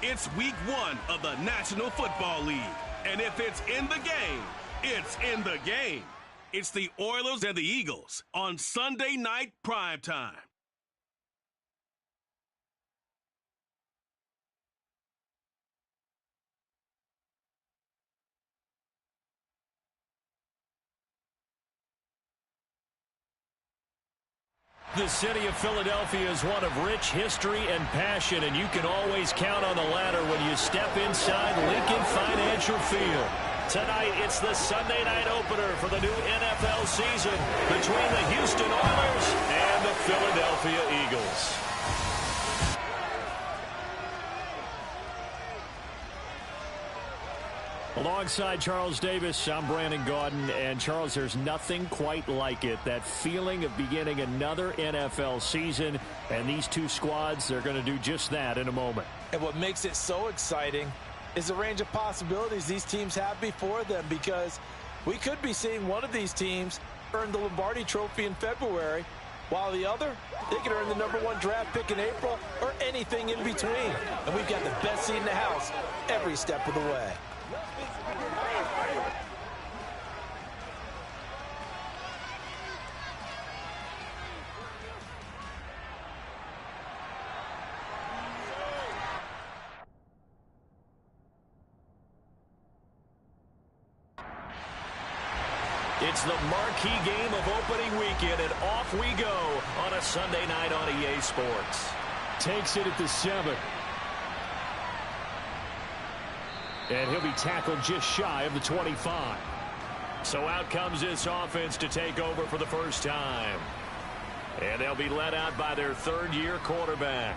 It's week 1 of the National Football League. And if it's in the game, it's in the game. It's the Oilers and the Eagles on Sunday night primetime. The city of Philadelphia is one of rich history and passion, and you can always count on the ladder when you step inside Lincoln Financial Field. Tonight, it's the Sunday night opener for the new NFL season between the Houston Oilers and the Philadelphia Eagles. Alongside Charles Davis, I'm Brandon Gaudin. And Charles, there's nothing quite like it. That feeling of beginning another NFL season. And these two squads, they're going to do just that in a moment. And what makes it so exciting is the range of possibilities these teams have before them, because we could be seeing one of these teams earn the Lombardi Trophy in February, while the other, they could earn the #1 draft pick in April, or anything in between. And we've got the best seat in the house every step of the way. It's the marquee game of opening weekend, and off we go on a Sunday night on EA Sports. Takes it at the 7. And he'll be tackled just shy of the 25. So out comes this offense to take over for the first time. And they'll be led out by their third-year quarterback.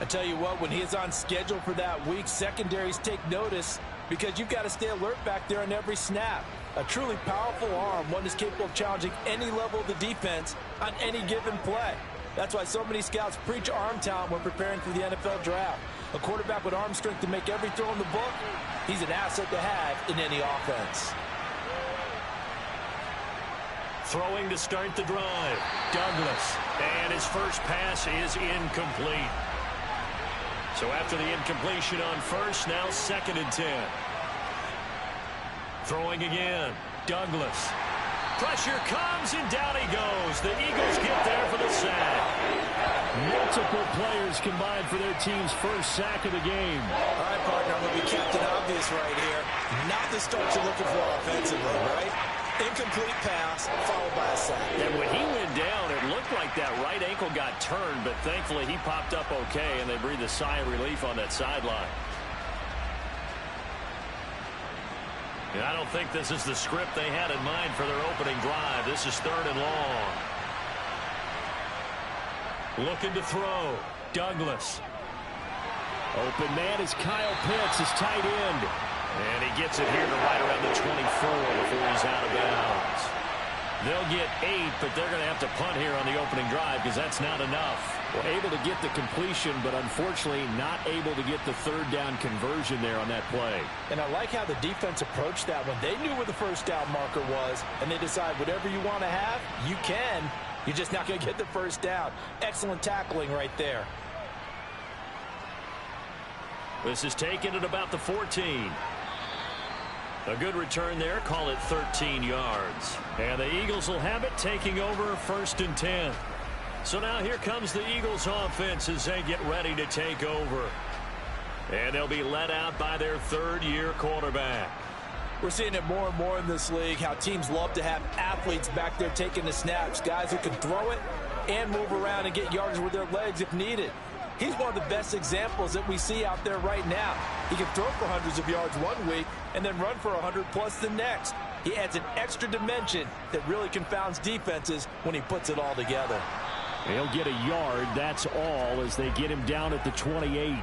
I tell you what, when he is on schedule for that week, secondaries take notice, because you've got to stay alert back there on every snap. A truly powerful arm, one that's capable of challenging any level of the defense on any given play. That's why so many scouts preach arm talent when preparing for the NFL draft. A quarterback with arm strength to make every throw in the book, he's an asset to have in any offense. Throwing to start the drive, Douglas. And his first pass is incomplete. So after the incompletion on first, now 2nd and 10. Throwing again, Douglas. Pressure comes, and down he goes. The Eagles get there for the sack. Multiple players combined for their team's first sack of the game. All right, partner, I'm going to be Captain Obvious right here. Not the start you're looking for offensively, right? Incomplete pass, followed by a sack. And when he went down, it looked like that right ankle got turned, but thankfully he popped up okay, and they breathed a sigh of relief on that sideline. I don't think this is the script they had in mind for their opening drive. This is 3rd and long. Looking to throw. Douglas. Open man is Kyle Pitts, his tight end. And he gets it here to right around the 24 before he's out of bounds. They'll get 8, but they're going to have to punt here on the opening drive because that's not enough. Well, able to get the completion, but unfortunately not able to get the 3rd down conversion there on that play. And I like how the defense approached that one. They knew where the first down marker was, and they decide whatever you want to have, you can. You're just not going to get the first down. Excellent tackling right there. This is taken at about the 14. A good return there. Call it 13 yards. And the Eagles will have it, taking over 1st and 10. So now here comes the Eagles offense as they get ready to take over. And they'll be led out by their 3rd-year quarterback. We're seeing it more and more in this league, how teams love to have athletes back there taking the snaps, guys who can throw it and move around and get yardage with their legs if needed. He's one of the best examples that we see out there right now. He can throw for hundreds of yards one week and then run for 100+ the next. He adds an extra dimension that really confounds defenses when he puts it all together. He'll get a yard, that's all, as they get him down at the 28.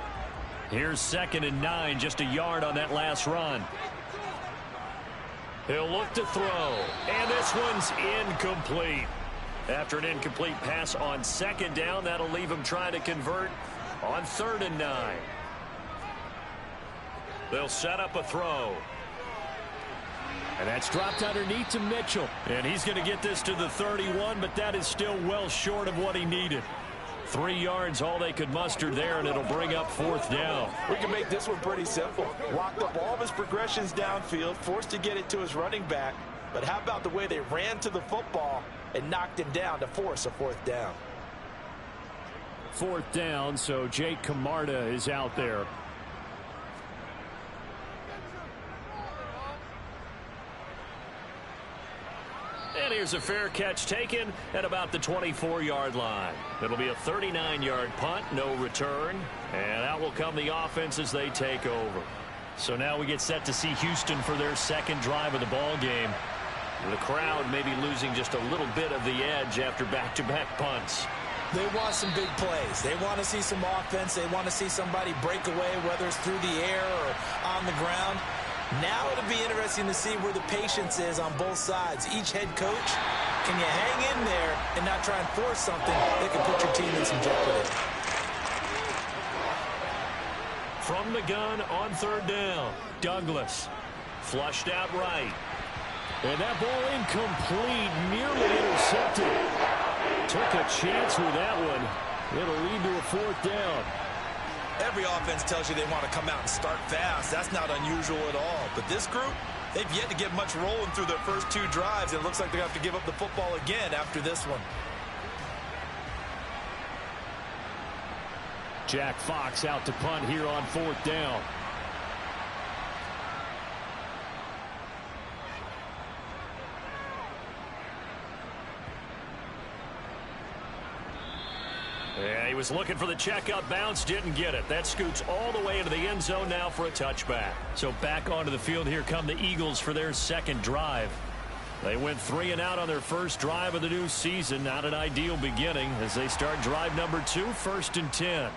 Here's 2nd and 9, just a yard on that last run. He'll look to throw, and this one's incomplete. After an incomplete pass on 2nd down, that'll leave him trying to convert on 3rd and 9. They'll set up a throw. And that's dropped underneath to Mitchell. And he's going to get this to the 31, but that is still well short of what he needed. 3 yards, all they could muster there, and it'll bring up 4th down. We can make this one pretty simple. Locked up all of his progressions downfield, forced to get it to his running back. But how about the way they ran to the football and knocked him down to force a 4th down? 4th down, so Jake Camarda is out there. And here's a fair catch taken at about the 24-yard line. It'll be a 39-yard punt, no return. And out will come the offense as they take over. So now we get set to see Houston for their second drive of the ball game. The crowd may be losing just a little bit of the edge after back-to-back punts. They want some big plays. They want to see some offense. They want to see somebody break away, whether it's through the air or on the ground. Now it'll be interesting to see where the patience is on both sides. Each head coach, can you hang in there and not try and force something that could put your team in some jeopardy? From the gun on 3rd down, Douglas flushed out right. And that ball incomplete, nearly intercepted. Took a chance with that one. It'll lead to a 4th down. Every offense tells you they want to come out and start fast. That's not unusual at all. But this group, they've yet to get much rolling through their first 2 drives. It looks like they're going to have to give up the football again after this one. Jack Fox out to punt here on 4th down. Yeah, he was looking for the checkup bounce, didn't get it. That scoots all the way into the end zone now for a touchback. So back onto the field, here come the Eagles for their second drive. They went 3 and out on their first drive of the new season. Not an ideal beginning as they start drive number 2, 1st and 10.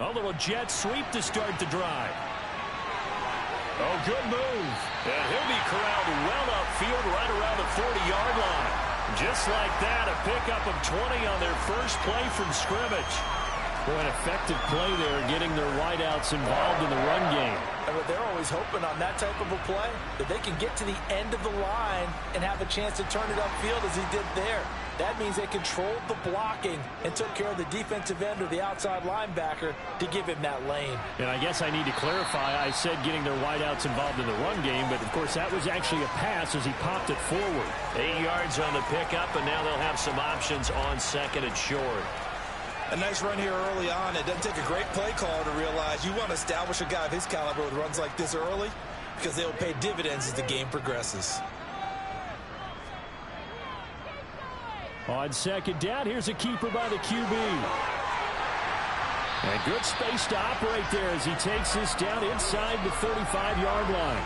A little jet sweep to start the drive. Oh, good move. And he'll be corralled well upfield right around the 40-yard line. Just like that, a pickup of 20 on their first play from scrimmage. Boy, an effective play there, getting their wideouts involved in the run game. And what they're always hoping on that type of a play, that they can get to the end of the line and have a chance to turn it upfield as he did there. That means they controlled the blocking and took care of the defensive end or the outside linebacker to give him that lane. And I guess I need to clarify, I said getting their wideouts involved in the run game, but of course that was actually a pass as he popped it forward. 8 yards on the pickup, and now they'll have some options on 2nd and short. A nice run here early on. It doesn't take a great play caller to realize you want to establish a guy of his caliber with runs like this early because they'll pay dividends as the game progresses. On 2nd down, here's a keeper by the QB. And good space to operate there as he takes this down inside the 35-yard line.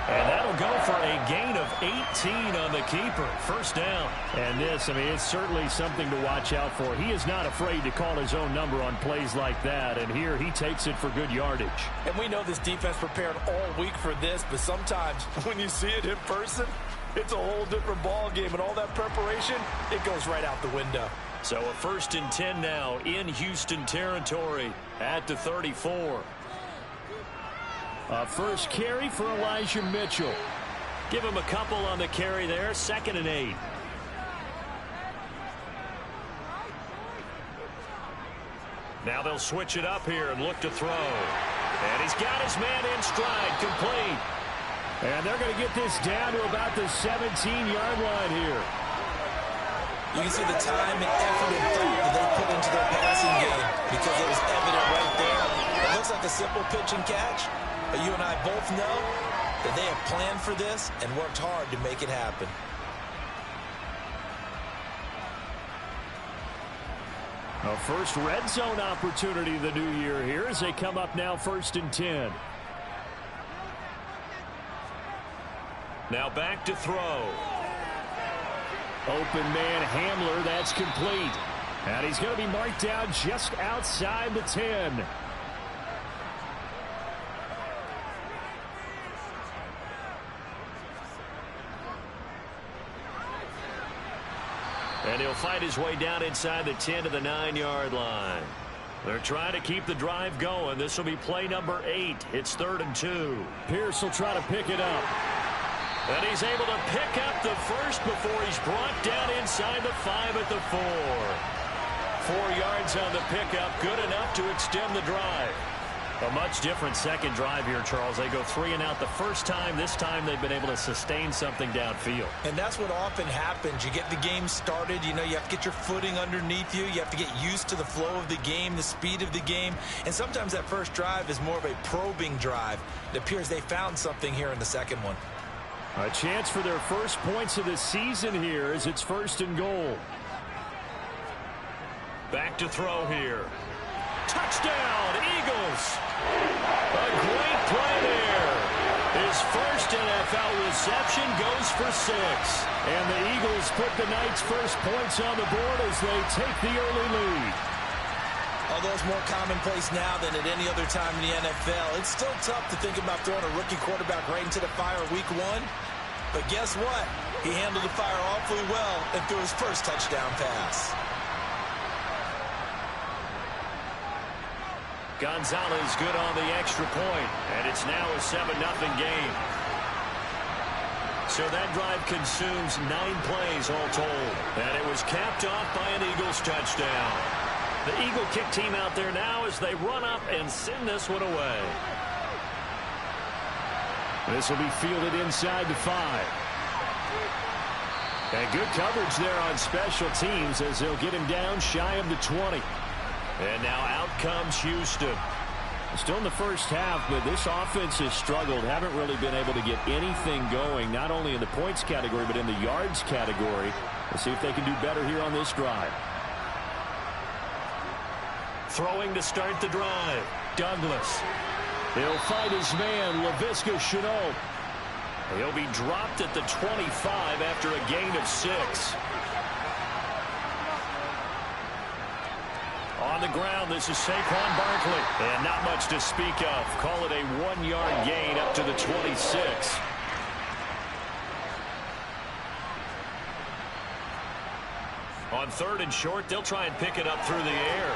And that'll go for a gain of 18 on the keeper. 1st down. And this, I mean, it's certainly something to watch out for. He is not afraid to call his own number on plays like that. And here he takes it for good yardage. And we know this defense prepared all week for this, but sometimes when you see it in person, it's a whole different ball game. And all that preparation, it goes right out the window. So a 1st and 10 now in Houston territory at the 34. A first carry for Elijah Mitchell. Give him a couple on the carry there. 2nd and 8. Now they'll switch it up here and look to throw. And he's got his man in stride, complete. And they're going to get this down to about the 17-yard line here. You can see the time and effort and thought that they put into their passing game because it was evident right there. It looks like a simple pitch and catch, but you and I both know that they have planned for this and worked hard to make it happen. A first red zone opportunity the new year here as they come up now 1st and 10. Now back to throw. Open man Hamler, that's complete. And he's going to be marked down just outside the 10. And he'll fight his way down inside the 10 to the 9-yard line. They're trying to keep the drive going. This will be play number 8. It's 3rd and 2. Pierce will try to pick it up. And he's able to pick up the first before he's brought down inside the 5 at the 4. 4 yards on the pickup, good enough to extend the drive. A much different second drive here, Charles. They go 3 and out the first time. This time they've been able to sustain something downfield. And that's what often happens. You get the game started. You know, you have to get your footing underneath you. You have to get used to the flow of the game, the speed of the game. And sometimes that first drive is more of a probing drive. It appears they found something here in the second one. A chance for their first points of the season here as it's 1st and goal. Back to throw here. Touchdown, Eagles. A great play there. His first NFL reception goes for 6. And the Eagles put the night's first points on the board as they take the early lead. Although it's more commonplace now than at any other time in the NFL, it's still tough to think about throwing a rookie quarterback right into the fire week 1. But guess what? He handled the fire awfully well and threw his first touchdown pass. Gonzalez good on the extra point, and it's now a 7-0 game. So that drive consumes 9 plays all told, and it was capped off by an Eagles touchdown. The Eagle kick team out there now as they run up and send this one away. This will be fielded inside the 5. And good coverage there on special teams as they'll get him down shy of the 20. And now out comes Houston. Still in the first half, but this offense has struggled. Haven't really been able to get anything going, not only in the points category, but in the yards category. Let's see if they can do better here on this drive. Throwing to start the drive. Douglas. He'll fight his man, Laviska Shenault. He'll be dropped at the 25 after a gain of 6. On the ground, this is Saquon Barkley. And not much to speak of. Call it a 1-yard gain up to the 26. On 3rd and short, they'll try and pick it up through the air.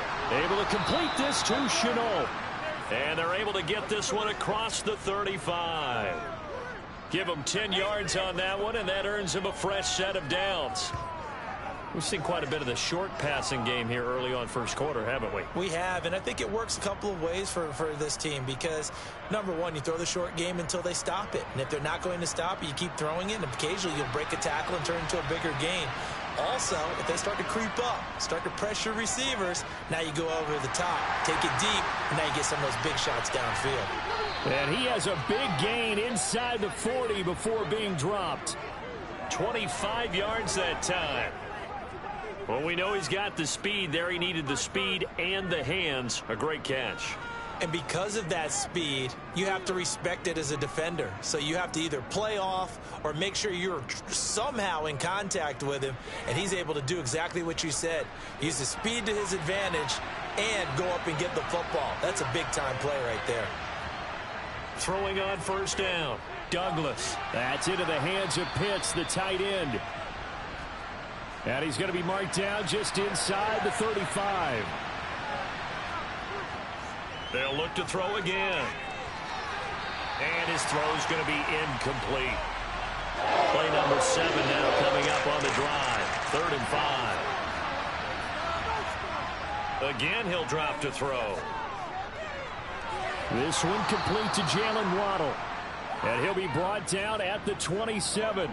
Able to complete this to Shenault. And they're able to get this one across the 35. Give them 10 yards on that one, and that earns them a fresh set of downs. We've seen quite a bit of the short passing game here early on first quarter, haven't we? We have, and I think it works a couple of ways for this team because, number one, you throw the short game until they stop it. And if they're not going to stop it, you keep throwing it, and occasionally you'll break a tackle and turn into a bigger gain. Also, if they start to creep up, start to pressure receivers, now you go over the top, take it deep, and now you get some of those big shots downfield. And he has a big gain inside the 40 before being dropped. 25 yards that time. Well, we know he's got the speed there. He needed the speed and the hands. A great catch. And because of that speed, you have to respect it as a defender. So you have to either play off or make sure you're somehow in contact with him. And he's able to do exactly what you said. Use the speed to his advantage and go up and get the football. That's a big-time play right there. Throwing on 1st down. Douglas. That's into the hands of Pitts, the tight end. And he's going to be marked down just inside the 35. They'll look to throw again. And his throw's going to be incomplete. Play number 7 now coming up on the drive. 3rd and 5. Again, he'll drop to throw. This one complete to Jalen Waddle. And he'll be brought down at the 27.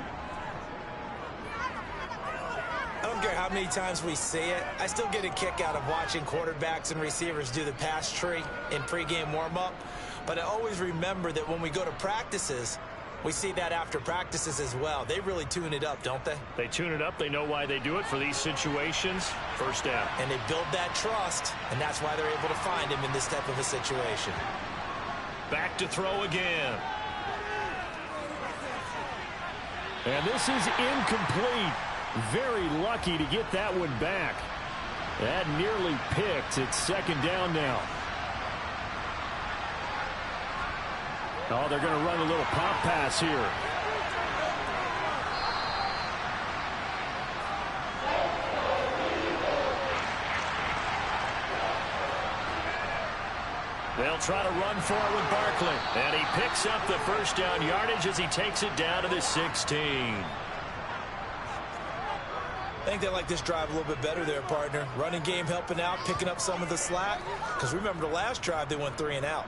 I don't care how many times we see it. I still get a kick out of watching quarterbacks and receivers do the pass tree in pregame warm-up. But I always remember that when we go to practices, we see that after practices as well. They really tune it up, don't they? They tune it up. They know why they do it for these situations. 1st down. And they build that trust, and that's why they're able to find him in this type of a situation. Back to throw again. And this is incomplete. Very lucky to get that one back. That nearly picked. It's 2nd down now. Oh, they're going to run a little pop pass here. They'll They'll try to run for it with Barkley. And he picks up the first down yardage as he takes it down to the 16. I think they like this drive a little bit better there, partner. Running game helping out, picking up some of the slack. Because remember the last drive, they went 3 and out.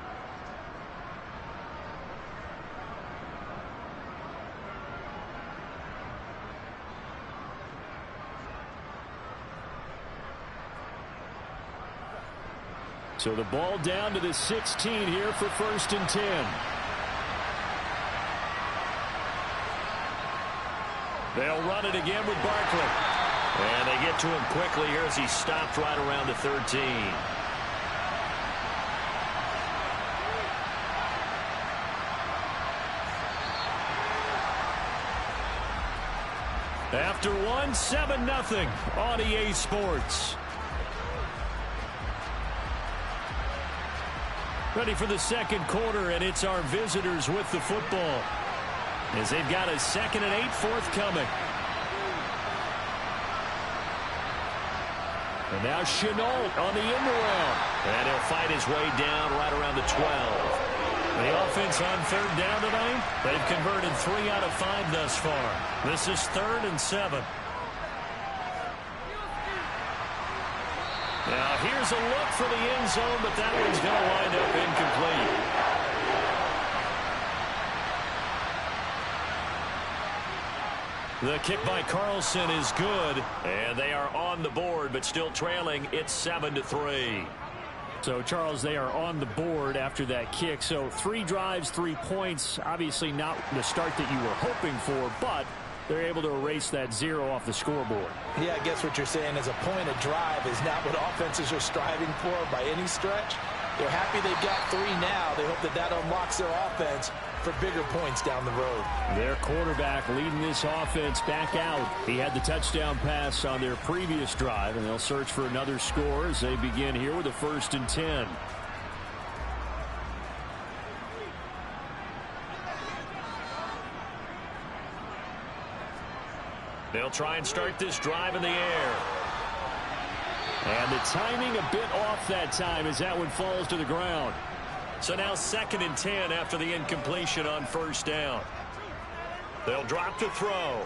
So the ball down to the 16 here for 1st and 10. They'll run it again with Barkley. And they get to him quickly here as he stopped right around the 13. After one, 7-0 on EA Sports. Ready for the second quarter, and it's our visitors with the football as they've got a 2nd and 8 forthcoming. And now Chenault on the end around. And he'll fight his way down right around the 12. The offense on 3rd down tonight, they've converted 3 out of 5 thus far. This is 3rd and 7. Now here's a look for the end zone, but that one's going to wind up incomplete. The kick by Carlson is good, and they are on the board, but still trailing. It's 7-3. So, Charles, they are on the board after that kick. So 3 drives, 3 points. Obviously not the start that you were hoping for, but they're able to erase that 0 off the scoreboard. Yeah, I guess what you're saying is a point of drive is not what offenses are striving for by any stretch. They're happy they've got 3 now. They hope that unlocks their offense for bigger points down the road. Their quarterback leading this offense back out. He had the touchdown pass on their previous drive, and they'll search for another score as they begin here with a 1st and 10. They'll try and start this drive in the air. And the timing a bit off that time as that one falls to the ground. So now 2nd and 10 after the incompletion on 1st down. They'll drop to throw.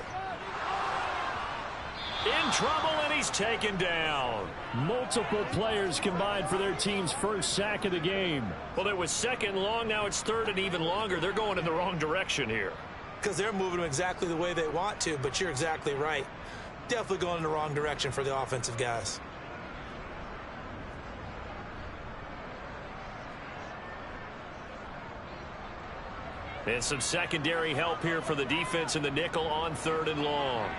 In trouble, and he's taken down. Multiple players combined for their team's first sack of the game. Well, it was 2nd long. Now it's 3rd and even longer. They're going in the wrong direction here. Because they're moving them exactly the way they want to, but you're exactly right. Definitely going in the wrong direction for the offensive guys. And some secondary help here for the defense in the nickel on 3rd and long.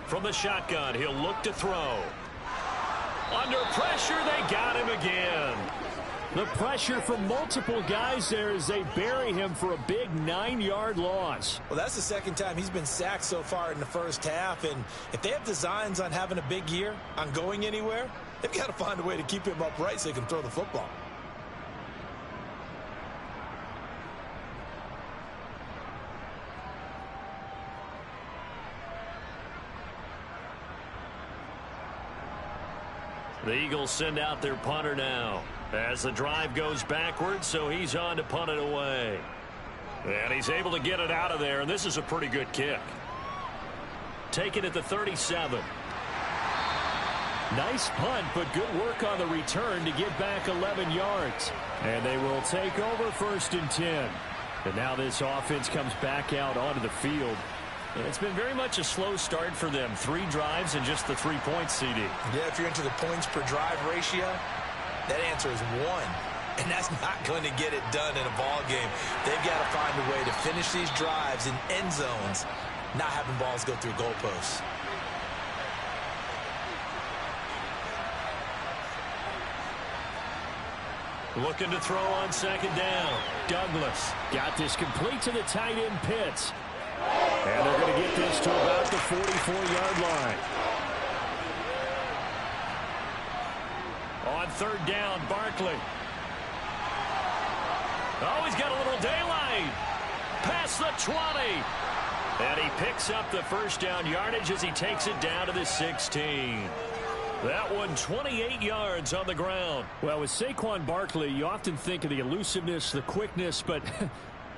From the shotgun, he'll look to throw. Under pressure, they got him again. The pressure from multiple guys there as they bury him for a big 9-yard loss. Well, that's the 2nd time he's been sacked so far in the first half. And if they have designs on having a big year, on going anywhere, they've got to find a way to keep him upright so they can throw the football. The Eagles send out their punter now as the drive goes backwards, so he's on to punt it away. And he's able to get it out of there, and this is a pretty good kick. Taken at the 37. Nice punt, but good work on the return to get back 11 yards. And they will take over 1st and 10. And now this offense comes back out onto the field. And it's been very much a slow start for them. 3 drives and just the 3 points, CD. Yeah, if you're into the points per drive ratio, that answer is 1. And that's not going to get it done in a ball game. They've got to find a way to finish these drives in end zones, not having balls go through goalposts. Looking to throw on 2nd down. Douglas got this complete to the tight end Pitts. And they're going to get this to about the 44-yard line. On 3rd down, Barkley. Oh, he's got a little daylight. Past the 20. And he picks up the 1st down yardage as he takes it down to the 16. That one 28 yards on the ground. Well, with Saquon Barkley, you often think of the elusiveness, the quickness, but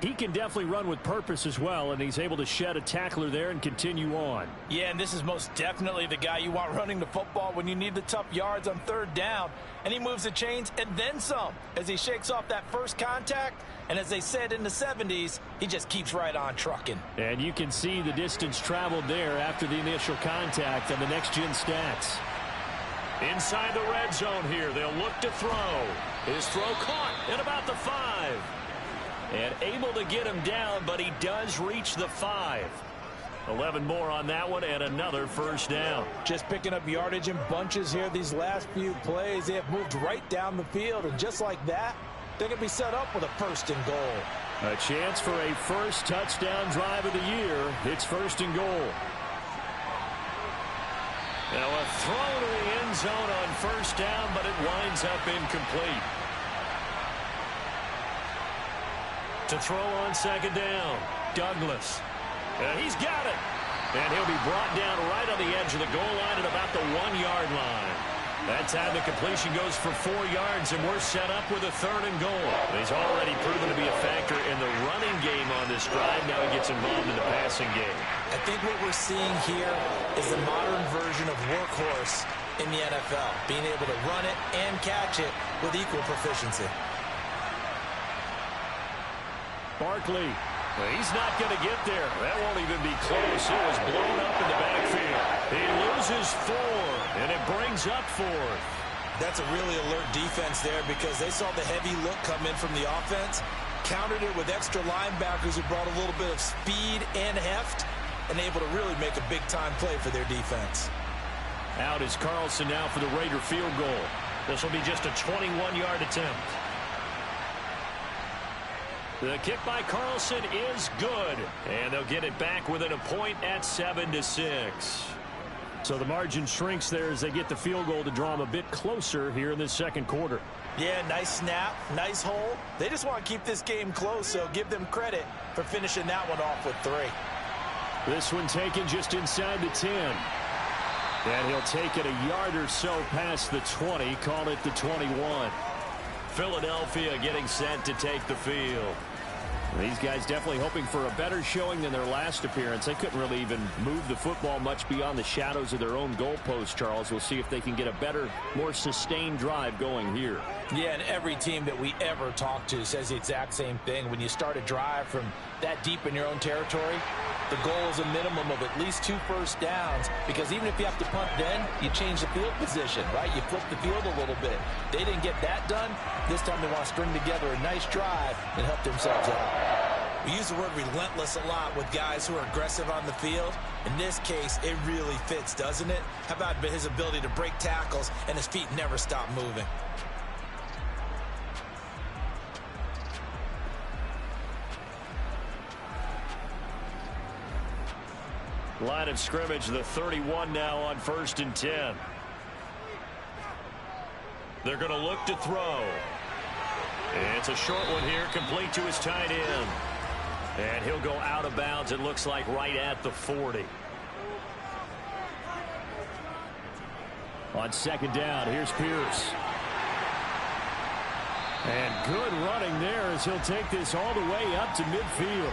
he can definitely run with purpose as well, and he's able to shed a tackler there and continue on. Yeah, and this is most definitely the guy you want running the football when you need the tough yards on third down. And he moves the chains and then some as he shakes off that first contact. And as they said in the 70s, he just keeps right on trucking. And you can see the distance traveled there after the initial contact on the next-gen stats. Inside the red zone here, they'll look to throw. His throw caught at about the 5. And able to get him down, but he does reach the 5. 11 more on that one, and another first down. Just picking up yardage in bunches here these last few plays. They have moved right down the field, and just like that, they're going to be set up with a first and goal. A chance for a first touchdown drive of the year. It's first and goal. Now a throw to the end zone on first down, but it winds up incomplete. To throw on second down, Douglas. He's got it. And he'll be brought down right on the edge of the goal line at about the 1-yard line. That time the completion goes for 4 yards, and we're set up with a third and goal. He's already proven to be a factor in the running game on this drive. Now he gets involved in the passing game. I think what we're seeing here is the modern version of workhorse in the NFL, being able to run it and catch it with equal proficiency. Barkley. He's not going to get there. That won't even be close. It was blown up in the backfield. He loses 4, and it brings up 4th. That's a really alert defense there because they saw the heavy look come in from the offense, countered it with extra linebackers who brought a little bit of speed and heft, and able to really make a big-time play for their defense. Out is Carlson now for the Raider field goal. This will be just a 21-yard attempt. The kick by Carlson is good, and they'll get it back within a point at 7-6. So the margin shrinks there as they get the field goal to draw them a bit closer here in this second quarter. Yeah, nice snap, nice hole. They just want to keep this game close, so give them credit for finishing that one off with 3. This one taken just inside the 10. And he'll take it a yard or so past the 20, call it the 21. Philadelphia getting set to take the field. These guys definitely hoping for a better showing than their last appearance. They couldn't really even move the football much beyond the shadows of their own goalpost, Charles. We'll see if they can get a better, more sustained drive going here. Yeah, and every team that we ever talk to says the exact same thing. When you start a drive from that deep in your own territory, the goal is a minimum of at least 2 first downs, because even if you have to punt then, you change the field position, right? You flip the field a little bit. They didn't get that done. This time they want to string together a nice drive and help themselves out. We use the word relentless a lot with guys who are aggressive on the field. In this case, it really fits, doesn't it? How about his ability to break tackles and his feet never stop moving? Line of scrimmage, the 31 now on 1st and 10. They're going to look to throw. It's a short one here, complete to his tight end. And he'll go out of bounds, it looks like, right at the 40. On second down, here's Pierce. And good running there as he'll take this all the way up to midfield.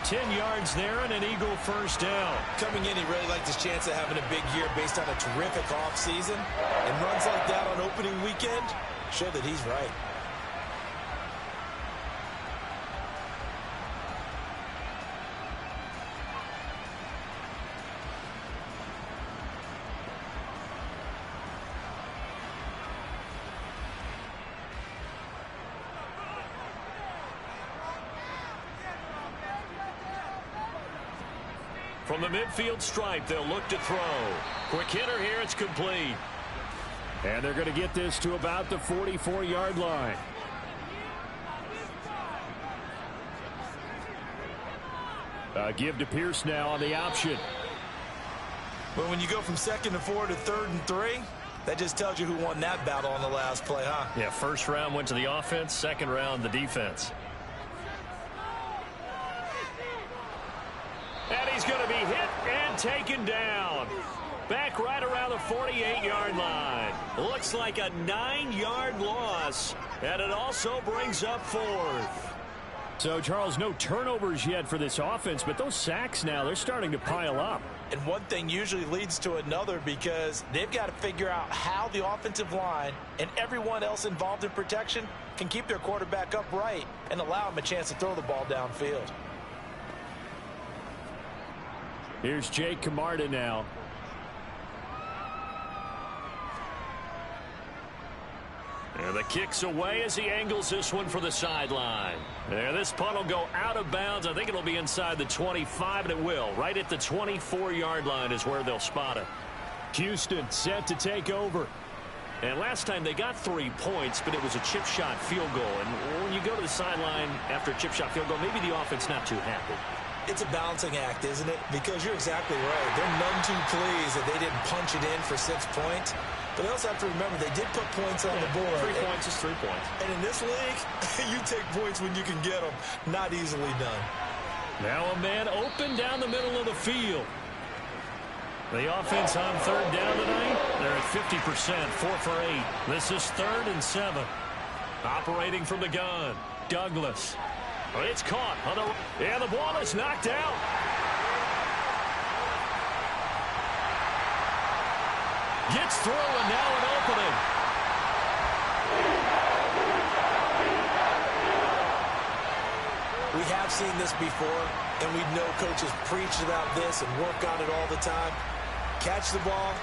10 yards there and an Eagle first down. Coming in, he really liked his chance of having a big year based on a terrific offseason. And runs like that on opening weekend show that he's right. From the midfield stripe, they'll look to throw. Quick hitter here, it's complete. And they're going to get this to about the 44-yard line. Give to Pierce now on the option. But when you go from 2nd and 4 to 3rd and 3, that just tells you who won that battle on the last play, huh? Yeah, first round went to the offense, second round the defense. And he's going to be hit and taken down. Back right around the 48-yard line. Looks like a 9-yard loss, and it also brings up 4th. So, Charles, no turnovers yet for this offense, but those sacks now, they're starting to pile up. And one thing usually leads to another because they've got to figure out how the offensive line and everyone else involved in protection can keep their quarterback upright and allow him a chance to throw the ball downfield. Here's Jake Camarda now. And the kick's away as he angles this one for the sideline. And this punt will go out of bounds. I think it'll be inside the 25, and it will. Right at the 24-yard line is where they'll spot it. Houston set to take over. And last time they got 3 points, but it was a chip shot field goal. And when you go to the sideline after a chip shot field goal, maybe the offense not too happy. It's a balancing act, isn't it? Because you're exactly right. They're none too pleased that they didn't punch it in for 6 points. But they also have to remember they did put points on the board. 3 points is 3 points. And in this league, you take points when you can get them. Not easily done. Now a man open down the middle of the field. The offense on 3rd down tonight, they're at 50%, 4 for 8. This is 3rd and 7. Operating from the gun, Douglas. It's caught. And the ball is knocked out. Gets through, and now an opening. We have seen this before, and we know coaches preach about this and work on it all the time. Catch the ball.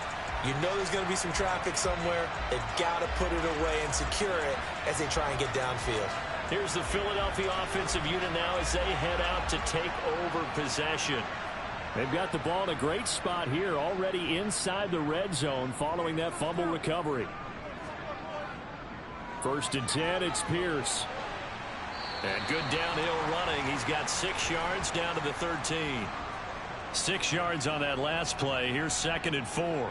You know there's going to be some traffic somewhere. They've got to put it away and secure it as they try and get downfield. Here's the Philadelphia offensive unit now as they head out to take over possession. They've got the ball in a great spot here, already inside the red zone following that fumble recovery. 1st and 10, it's Pierce. And good downhill running. He's got 6 yards down to the 13. 6 yards on that last play. Here's 2nd and 4.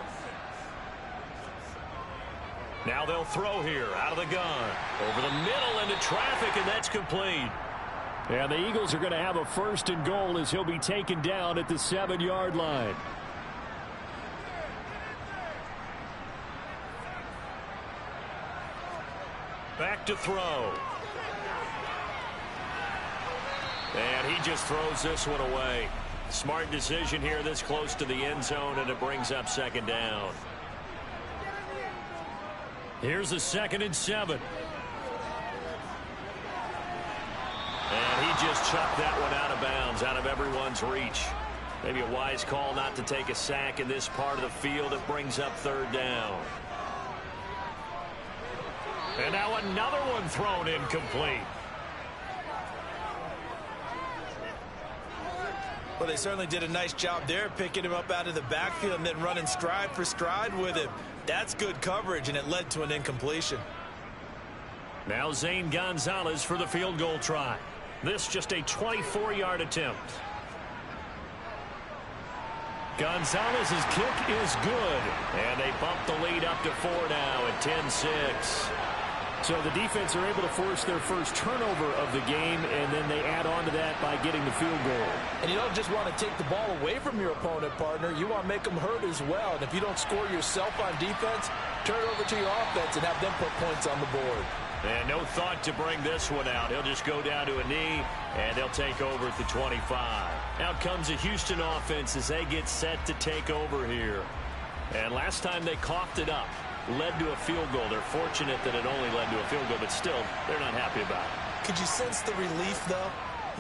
Now they'll throw here out of the gun. Over the middle into traffic, and that's complete. And the Eagles are going to have a 1st and goal as he'll be taken down at the 7-yard line. Back to throw. And he just throws this one away. Smart decision here this close to the end zone, and it brings up 2nd down. Here's a 2nd and 7. And he just chucked that one out of bounds, out of everyone's reach. Maybe a wise call not to take a sack in this part of the field. It brings up 3rd down. And now another one thrown incomplete. Well, they certainly did a nice job there, picking him up out of the backfield and then running stride for stride with him. That's good coverage, and it led to an incompletion. Now Zane Gonzalez for the field goal try. This just a 24-yard attempt. Gonzalez's kick is good. And they bump the lead up to 4 now at 10-6. So the defense are able to force their first turnover of the game, and then they add on to that by getting the field goal. And you don't just want to take the ball away from your opponent, partner. You want to make them hurt as well. And if you don't score yourself on defense, turn it over to your offense and have them put points on the board. And no thought to bring this one out. He'll just go down to a knee, and they'll take over at the 25. Out comes the Houston offense as they get set to take over here. And last time they coughed it up, led to a field goal. They're fortunate that it only led to a field goal, but still, they're not happy about it. Could you sense the relief, though,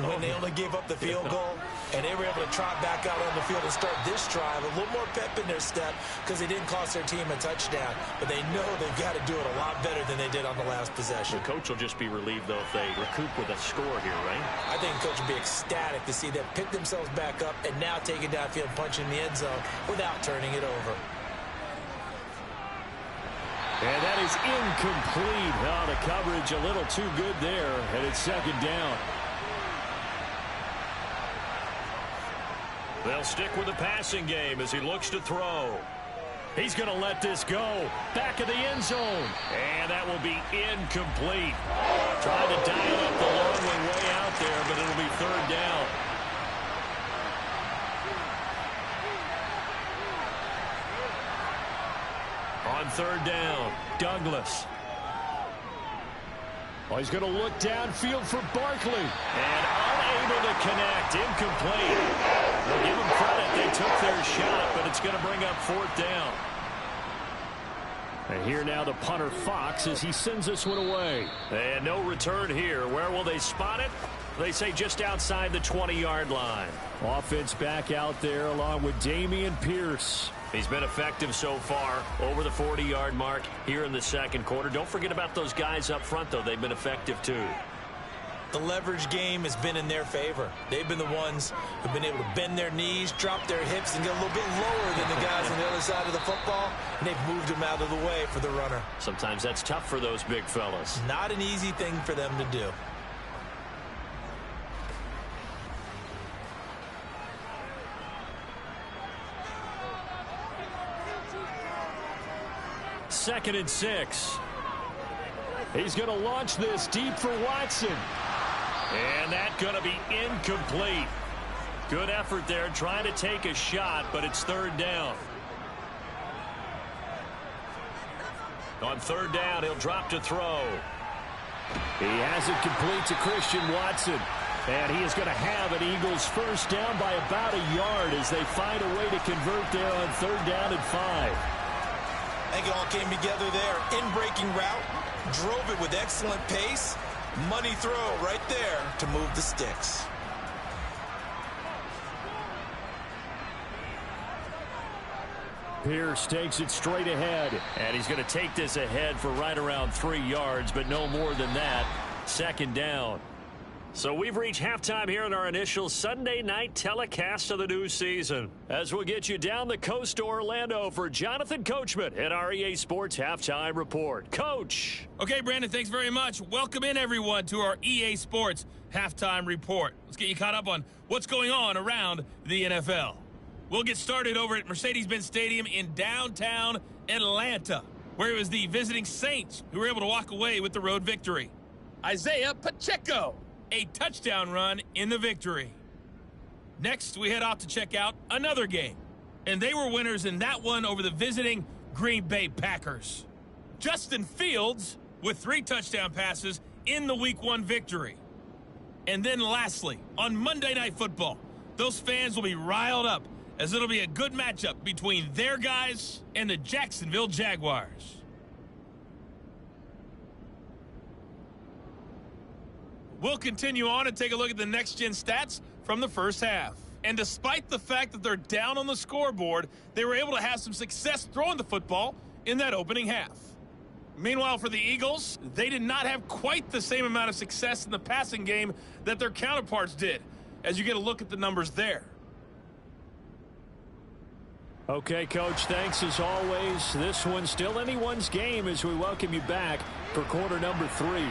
when they only gave up the field goal and they were able to trot back out on the field and start this drive? A little more pep in their step because they didn't cost their team a touchdown, but they know they've got to do it a lot better than they did on the last possession. The coach will just be relieved, though, if they recoup with a score here, right? I think the coach will be ecstatic to see them pick themselves back up and now take it downfield, punch in the end zone without turning it over. And that is incomplete. Oh, the coverage a little too good there, and it's 2nd down. They'll stick with the passing game as he looks to throw. He's going to let this go. Back of the end zone. And that will be incomplete. Trying to dial up the long way out there, but it'll be 3rd down. third down. Douglas. Well, he's going to look downfield for Barkley. And unable to connect. Incomplete. We'll give them credit. They took their shot, but it's going to bring up fourth down. And here now the punter Fox as he sends this one away. And no return here. Where will they spot it? They say just outside the 20-yard line. Offense back out there along with Dameon Pierce. He's been effective so far over the 40-yard mark here in the second quarter. Don't forget about those guys up front, though. They've been effective, too. The leverage game has been in their favor. They've been the ones who've been able to bend their knees, drop their hips, and get a little bit lower than the guys on the other side of the football, and they've moved them out of the way for the runner. Sometimes that's tough for those big fellas. Not an easy thing for them to do. Second and 6. He's going to launch this deep for Watson. And that's going to be incomplete. Good effort there trying to take a shot, but it's third down. On third down, he'll drop to throw. He has it complete to Christian Watson. And he is going to have an Eagles first down by about a yard as they find a way to convert there on third down and 5. I think it all came together there. In-breaking route, drove it with excellent pace. Money throw right there to move the sticks. Pierce takes it straight ahead. And he's going to take this ahead for right around 3 yards, but no more than that. Second down. So we've reached halftime here in our initial Sunday night telecast of the new season. As we'll get you down the coast to Orlando for Jonathan Coachman at our EA Sports Halftime Report. Coach. Okay, Brandon, thanks very much. Welcome in, everyone, to our EA Sports Halftime Report. Let's get you caught up on what's going on around the NFL. We'll get started over at Mercedes-Benz Stadium in downtown Atlanta, where it was the visiting Saints who were able to walk away with the road victory. Isaiah Pacheco, a touchdown run in the victory. Next, we head off to check out another game, and they were winners in that one over the visiting Green Bay Packers. Justin Fields with 3 touchdown passes in the Week 1 victory. And then lastly, on Monday Night Football, those fans will be riled up as it'll be a good matchup between their guys and the Jacksonville Jaguars. We'll continue on and take a look at the next-gen stats from the first half. And despite the fact that they're down on the scoreboard, they were able to have some success throwing the football in that opening half. Meanwhile, for the Eagles, they did not have quite the same amount of success in the passing game that their counterparts did, as you get a look at the numbers there. Okay, Coach, thanks as always. This one's still anyone's game as we welcome you back for quarter number 3.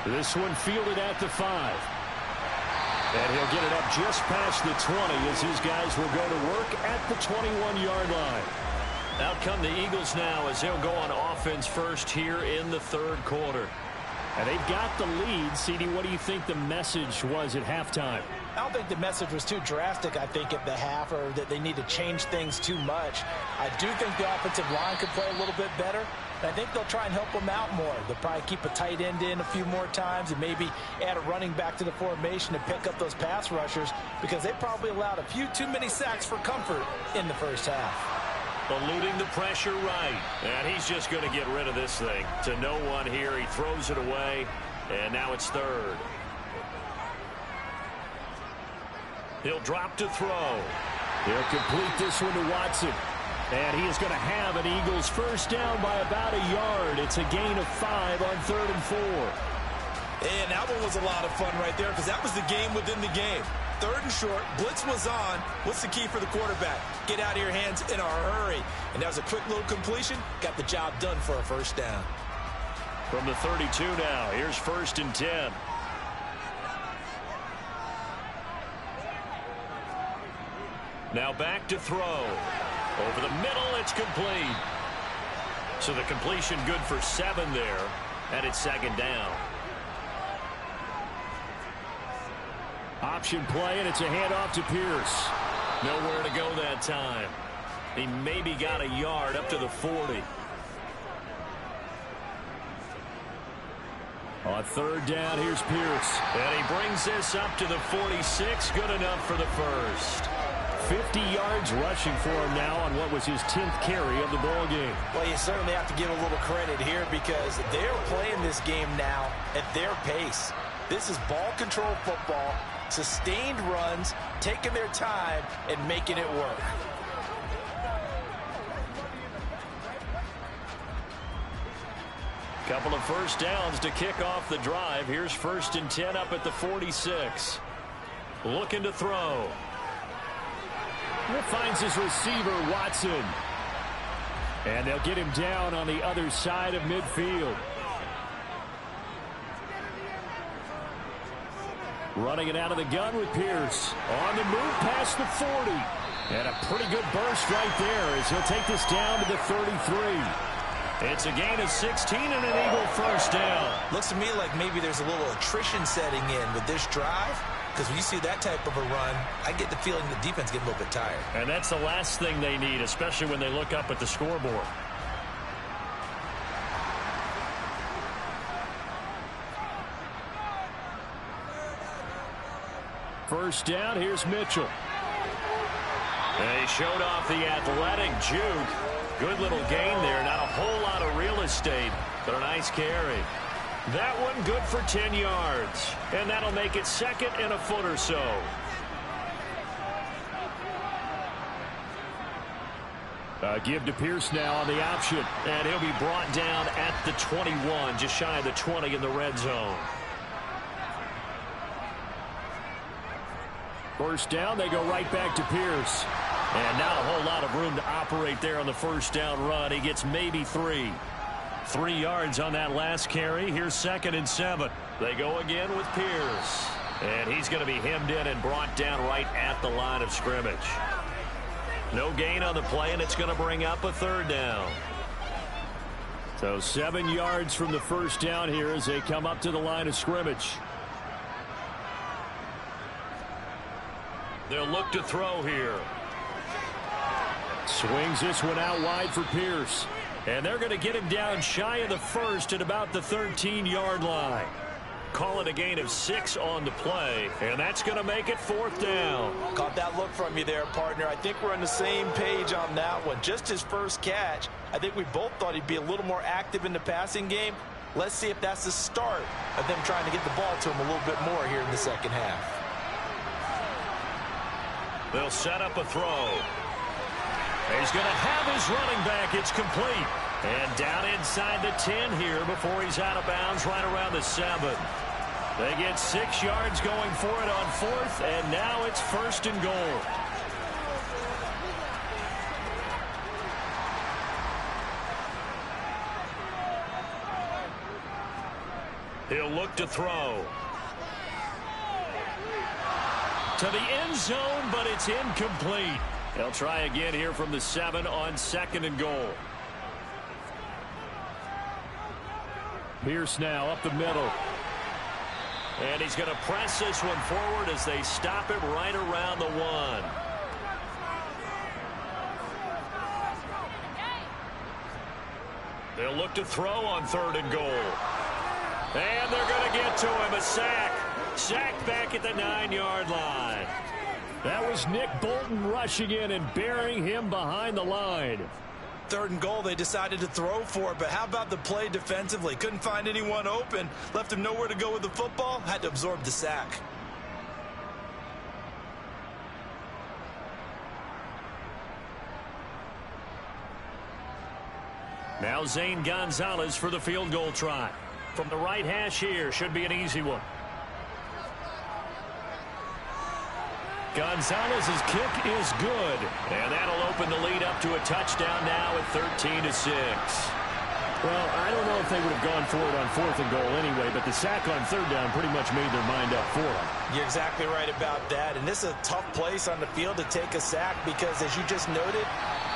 This one fielded at the 5. And he'll get it up just past the 20 as his guys will go to work at the 21-yard line. Out come the Eagles now as they'll go on offense first here in the third quarter. And they've got the lead. CD, what do you think the message was at halftime? I don't think the message was too drastic, I think, at the half, or that they need to change things too much. I do think the offensive line could play a little bit better. I think they'll try and help them out more. They'll probably keep a tight end in a few more times and maybe add a running back to the formation to pick up those pass rushers, because they probably allowed a few too many sacks for comfort in the first half. Eluding the pressure right. And he's just going to get rid of this thing to no one here. He throws it away, and now it's third. He'll drop to throw. He'll complete this one to Watson. And he is going to have an Eagles first down by about a yard. It's a gain of 5 on 3rd and 4. And that one was a lot of fun right there, because that was the game within the game. 3rd and short, blitz was on. What's the key for the quarterback? Get out of your hands in a hurry. And that was a quick little completion. Got the job done for a first down. From the 32 now, here's 1st and 10. Now back to throw. Over the middle, it's complete. So the completion good for 7 there, and it's 2nd down. Option play, and it's a handoff to Pierce. Nowhere to go that time. He maybe got a yard up to the 40. On third down, here's Pierce. And he brings this up to the 46. Good enough for the first. 50 yards rushing for him now on what was his 10th carry of the ball game. Well, you certainly have to give a little credit here because they're playing this game now at their pace. This is ball control football, sustained runs, taking their time, and making it work. Couple of first downs to kick off the drive. Here's 1st and 10 up at the 46. Looking to throw. Finds his receiver, Watson. And they'll get him down on the other side of midfield. Running it out of the gun with Pierce. On the move past the 40. And a pretty good burst right there as he'll take this down to the 33. It's a gain of 16 and an Eagle first down. Looks to me like maybe there's a little attrition setting in with this drive. Because when you see that type of a run, I get the feeling the defense gets a little bit tired. And that's the last thing they need, especially when they look up at the scoreboard. First down, here's Mitchell. They showed off the athletic juke. Good little gain there. Not a whole lot of real estate, but a nice carry. That one good for 10 yards. And that'll make it 2nd and a foot or so. Give to Pierce now on the option. And he'll be brought down at the 21, just shy of the 20 in the red zone. First down, they go right back to Pierce. And not a whole lot of room to operate there on the first down run. He gets maybe 3. 3 yards on that last carry. Here's 2nd and 7. They go again with Pierce. And he's going to be hemmed in and brought down right at the line of scrimmage. No gain on the play, and it's going to bring up a 3rd down. So 7 yards from the first down here as they come up to the line of scrimmage. They'll look to throw here. Swings this one out wide for Pierce. And they're going to get him down shy of the first at about the 13-yard line. Call it a gain of 6 on the play, and that's going to make it 4th down. Caught that look from you there, partner. I think we're on the same page on that one. Just his first catch. I think we both thought he'd be a little more active in the passing game. Let's see if that's the start of them trying to get the ball to him a little bit more here in the second half. They'll set up a throw. He's going to have his running back. It's complete. And down inside the 10 here before he's out of bounds right around the 7. They get 6 yards going for it on 4th, and now it's 1st and goal. He'll look to throw. To the end zone, but it's incomplete. They'll try again here from the 7 on 2nd and goal. Pierce now up the middle. And he's going to press this one forward as they stop him right around the 1. They'll look to throw on 3rd and goal. And they're going to get to him. A sack. Sacked back at the 9-yard line. That was Nick Bolton rushing in and burying him behind the line. 3rd and goal, they decided to throw for it, but how about the play defensively? Couldn't find anyone open, left him nowhere to go with the football, had to absorb the sack. Now Zane Gonzalez for the field goal try. From the right hash here, should be an easy one. Gonzalez's kick is good, and that'll open the lead up to a touchdown now at 13-6. Well, I don't know if they would have gone for it on 4th and goal anyway, but the sack on 3rd down pretty much made their mind up for them. You're exactly right about that, and this is a tough place on the field to take a sack because, as you just noted,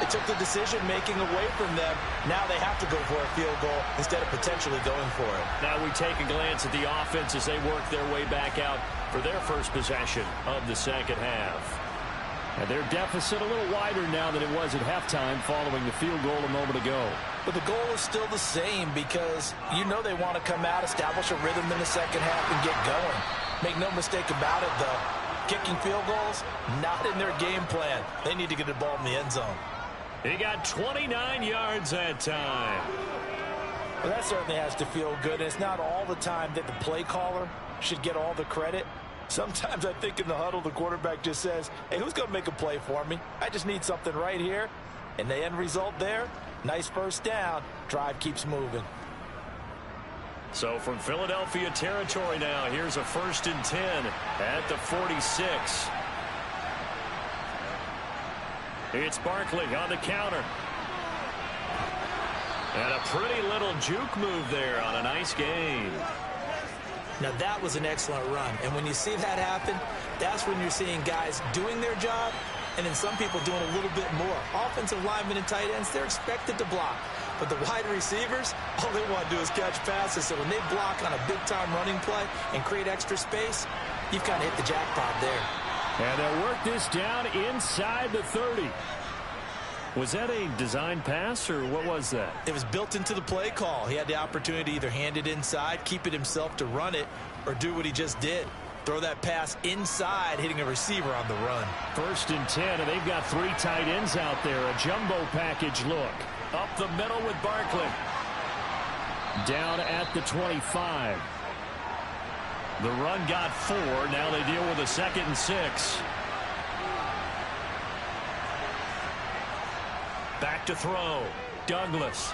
it took the decision-making away from them. Now they have to go for a field goal instead of potentially going for it. Now we take a glance at the offense as they work their way back out for their first possession of the second half. And their deficit a little wider now than it was at halftime following the field goal a moment ago. But the goal is still the same because you know they want to come out, establish a rhythm in the second half, and get going. Make no mistake about it, though. Kicking field goals, not in their game plan. They need to get the ball in the end zone. He got 29 yards that time. Well, that certainly has to feel good. It's not all the time that the play caller should get all the credit. Sometimes I think in the huddle, the quarterback just says, hey, who's going to make a play for me? I just need something right here. And the end result there, nice first down. Drive keeps moving. So from Philadelphia territory now, here's a 1st and 10 at the 46. It's Barkley on the counter. And a pretty little juke move there on a nice gain. Now that was an excellent run. And when you see that happen, that's when you're seeing guys doing their job and then some people doing a little bit more. Offensive linemen and tight ends, they're expected to block. But the wide receivers, all they want to do is catch passes. So when they block on a big-time running play and create extra space, you've kind of hit the jackpot there. And they'll work this down inside the 30. Was that a design pass, or what was that? It was built into the play call. He had the opportunity to either hand it inside, keep it himself to run it, or do what he just did. Throw that pass inside, hitting a receiver on the run. 1st and 10, and they've got 3 tight ends out there. A jumbo package look. Up the middle with Barkley. Down at the 25. The run got 4. Now they deal with a 2nd and 6. Back to throw. Douglas.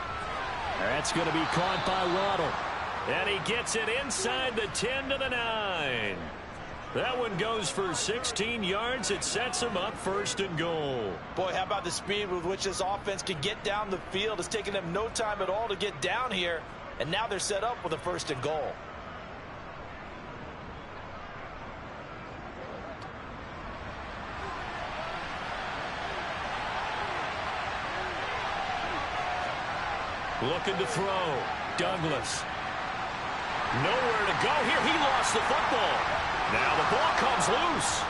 That's going to be caught by Waddle. And he gets it inside the 10 to the 9. That one goes for 16 yards. It sets him up 1st and goal. Boy, how about the speed with which this offense can get down the field? It's taken them no time at all to get down here. And now they're set up with a 1st and goal. Looking to throw. Douglas. Nowhere to go here. He lost the football. Now the ball comes loose.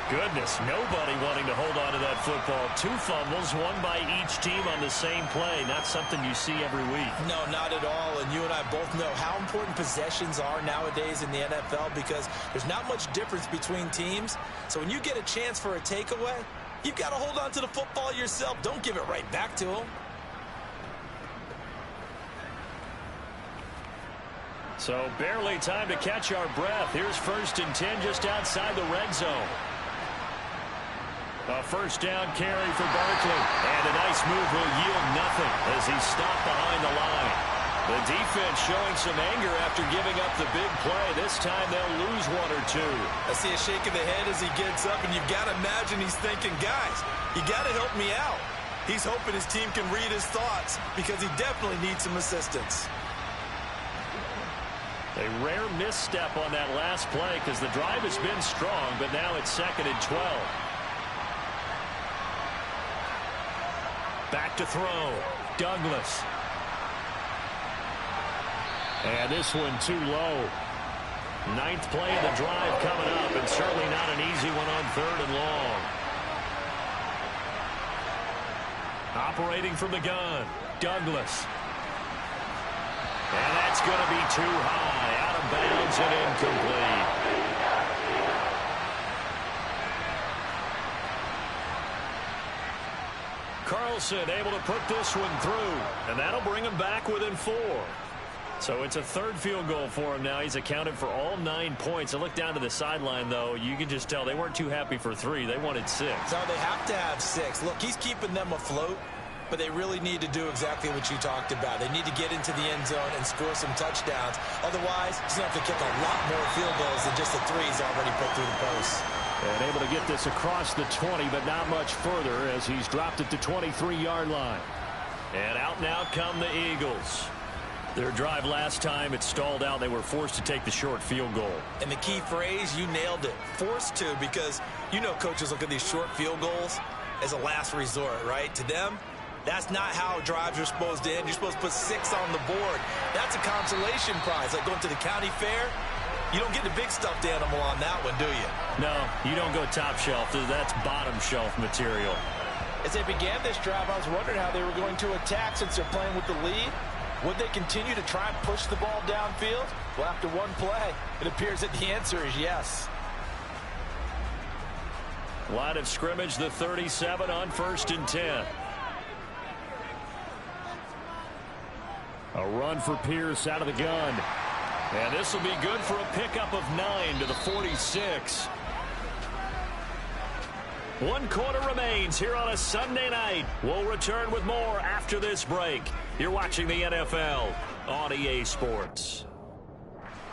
Goodness, nobody wanting to hold on to that football. 2 fumbles, one by each team on the same play. Not something you see every week. No, not at all. And you and I both know how important possessions are nowadays in the NFL because there's not much difference between teams. So when you get a chance for a takeaway, you've got to hold on to the football yourself. Don't give it right back to them. So barely time to catch our breath. Here's 1st and 10 just outside the red zone. A 1st down carry for Barkley. And a nice move will yield nothing as he's stopped behind the line. The defense showing some anger after giving up the big play. This time they'll lose 1 or 2. I see a shake of the head as he gets up, and you've got to imagine he's thinking, guys, you got to help me out. He's hoping his team can read his thoughts because he definitely needs some assistance. A rare misstep on that last play because the drive has been strong, but now it's 2nd and 12. Back to throw. Douglas. And this one too low. 9th play of the drive coming up, and certainly not an easy one on 3rd and long. Operating from the gun. Douglas. And that's going to be too high. Out of bounds and incomplete. Carlson able to put this one through, and that'll bring him back within 4. So it's a 3rd field goal for him now. He's accounted for all 9 points. I look down to the sideline, though. You can just tell they weren't too happy for 3. They wanted 6. No, they have to have 6. Look, he's keeping them afloat, but they really need to do exactly what you talked about. They need to get into the end zone and score some touchdowns. Otherwise, he's going to have to kick a lot more field goals than just the 3s already put through the post. And able to get this across the 20, but not much further as he's dropped it to 23-yard line. And out now come the Eagles. Their drive last time, it stalled out. They were forced to take the short field goal. And the key phrase, you nailed it. Forced to, because you know coaches look at these short field goals as a last resort, right? To them, that's not how drives are supposed to end. You're supposed to put 6 on the board. That's a consolation prize, like going to the county fair. You don't get the big stuffed animal on that one, do you? No, you don't go top shelf. That's bottom shelf material. As they began this drive, I was wondering how they were going to attack since they're playing with the lead. Would they continue to try and push the ball downfield? Well, after one play, it appears that the answer is yes. Line of scrimmage, the 37 on 1st and 10. A run for Pierce out of the gun. And this will be good for a pickup of 9 to the 46. 1 quarter remains here on a Sunday night. We'll return with more after this break. You're watching the NFL on EA Sports.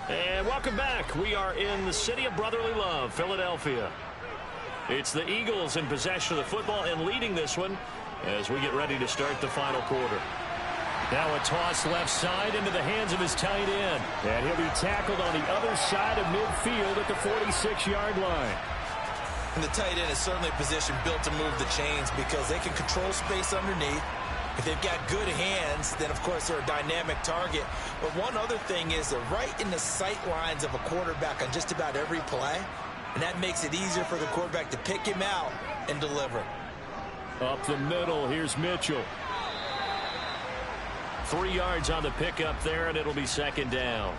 And welcome back. We are in the city of brotherly love, Philadelphia. It's the Eagles in possession of the football and leading this one as we get ready to start the final quarter. Now a toss left side into the hands of his tight end. And he'll be tackled on the other side of midfield at the 46-yard line. And the tight end is certainly a position built to move the chains because they can control space underneath. If they've got good hands, then, of course, they're a dynamic target. But one other thing is they're right in the sight lines of a quarterback on just about every play. And that makes it easier for the quarterback to pick him out and deliver. Up the middle, here's Mitchell. 3 yards on the pickup there, and it'll be 2nd down.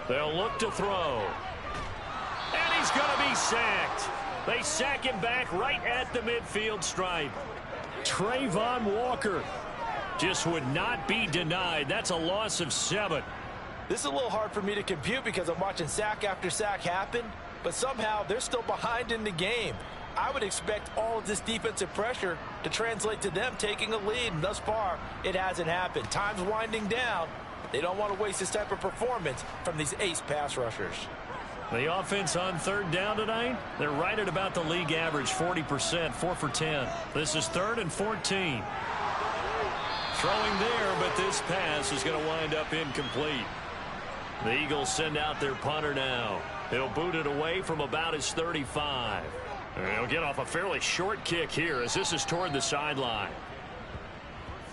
They'll look to throw. And he's going to be sacked. They sack him back right at the midfield stripe. Trayvon Walker just would not be denied. That's a loss of 7. This is a little hard for me to compute because I'm watching sack after sack happen, but somehow they're still behind in the game. I would expect all of this defensive pressure to translate to them taking a lead, and thus far, it hasn't happened. Time's winding down. They don't want to waste this type of performance from these ace pass rushers. The offense on 3rd down tonight, they're right at about the league average, 40%, 4 for 10. This is 3rd and 14. Throwing there, but this pass is going to wind up incomplete. The Eagles send out their punter now. He'll boot it away from about his 35. And he'll get off a fairly short kick here as this is toward the sideline.